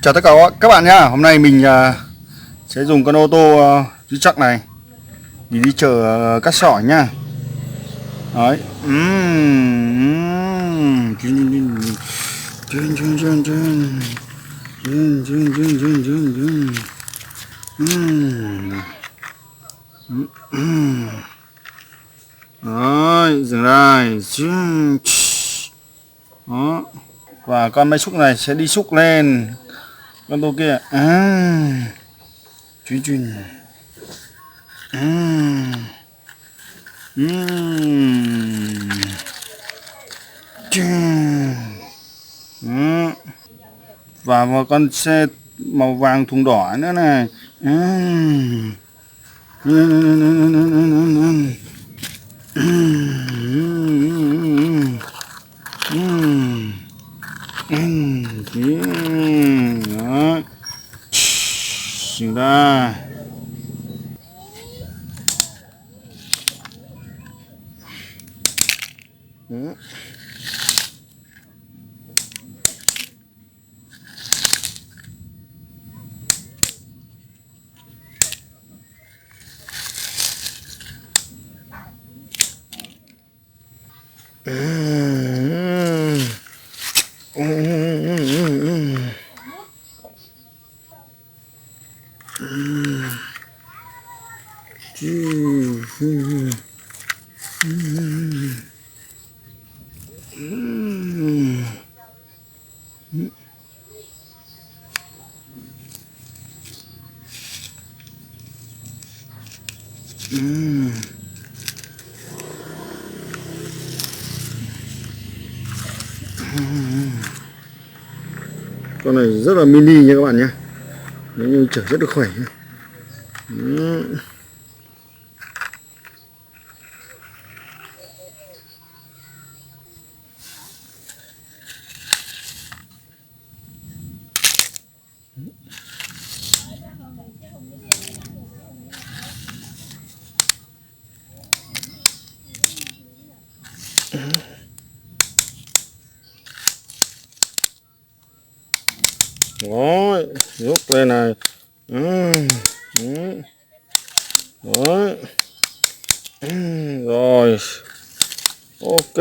Chào tất cả các bạn nhá. Hôm nay mình sẽ dùng con ô tô dư chắc này để đi chở cát sỏi nhá. Đấy. Đấy, dừng đây. Đó. Và con máy xúc này sẽ đi xúc lên con tô kia. Chuyên chuyên. Và một con xe màu vàng thùng đỏ nữa này. Đó. Dừng ra. Con này rất là mini nha các bạn nhé, nếu như chở rất là khỏe nhé. Rồi, rút lên này. Rồi. Rồi. Ok.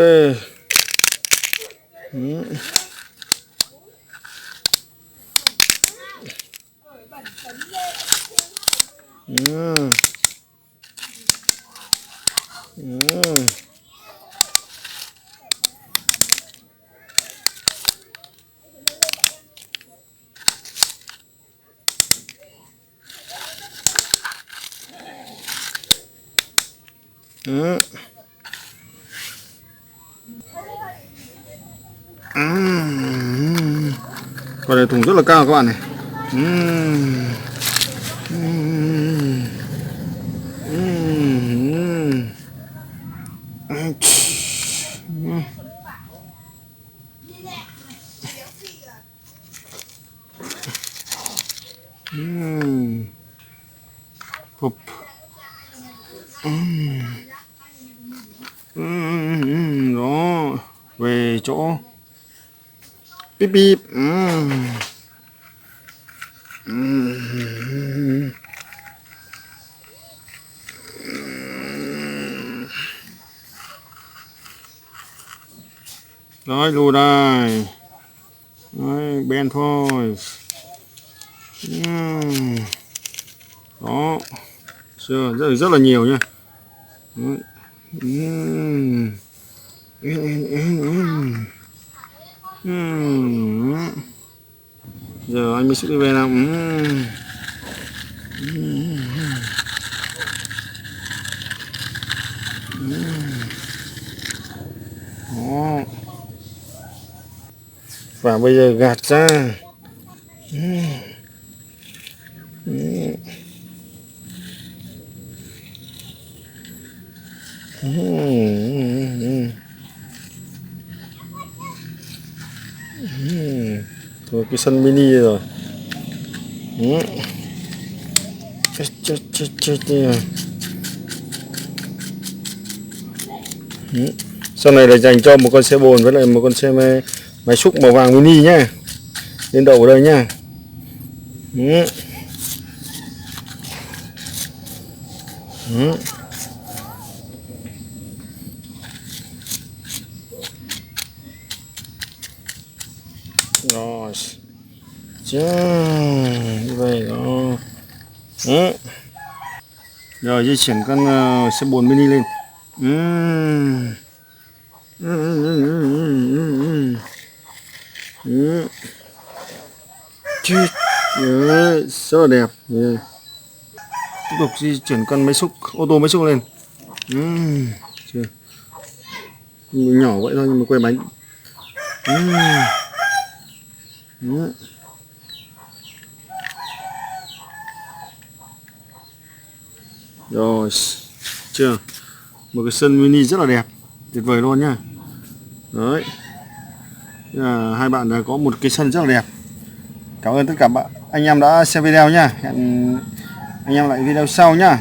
Con này thùng rất là cao các bạn này. Phục. Đó, về chỗ bíp bíp. Đấy, lùi đây. Đấy, bên thôi. Đó, chưa, rất là nhiều nhá. Giờ anh mới xúc đi về nào. Đó. Và bây giờ gạt ra. Thôi cái sân mini rồi. Sau này là dành cho một con xe bồn với lại một con xe máy xúc màu vàng mini nhá. Lên đậu ở đây nhá. Ừ. Ừ. Rồi chứ như vậy đó. Ừ. Rồi di chuyển con xe bồn mini lên. Ừ. Ừ. Ừ. Ừ. Ừ. Đấy, rất là đẹp. Đấy. Tiếp tục di chuyển con máy xúc, ô tô máy xúc lên. Chưa. Mình nhỏ vậy thôi nhưng mà quay bánh. Rồi, chưa. Một cái sân mini rất là đẹp, tuyệt vời luôn nhá. Đấy, thế là hai bạn đã có một cái sân rất là đẹp. Cảm ơn tất cả anh em đã xem video nhá. Hẹn anh em lại video sau nhá.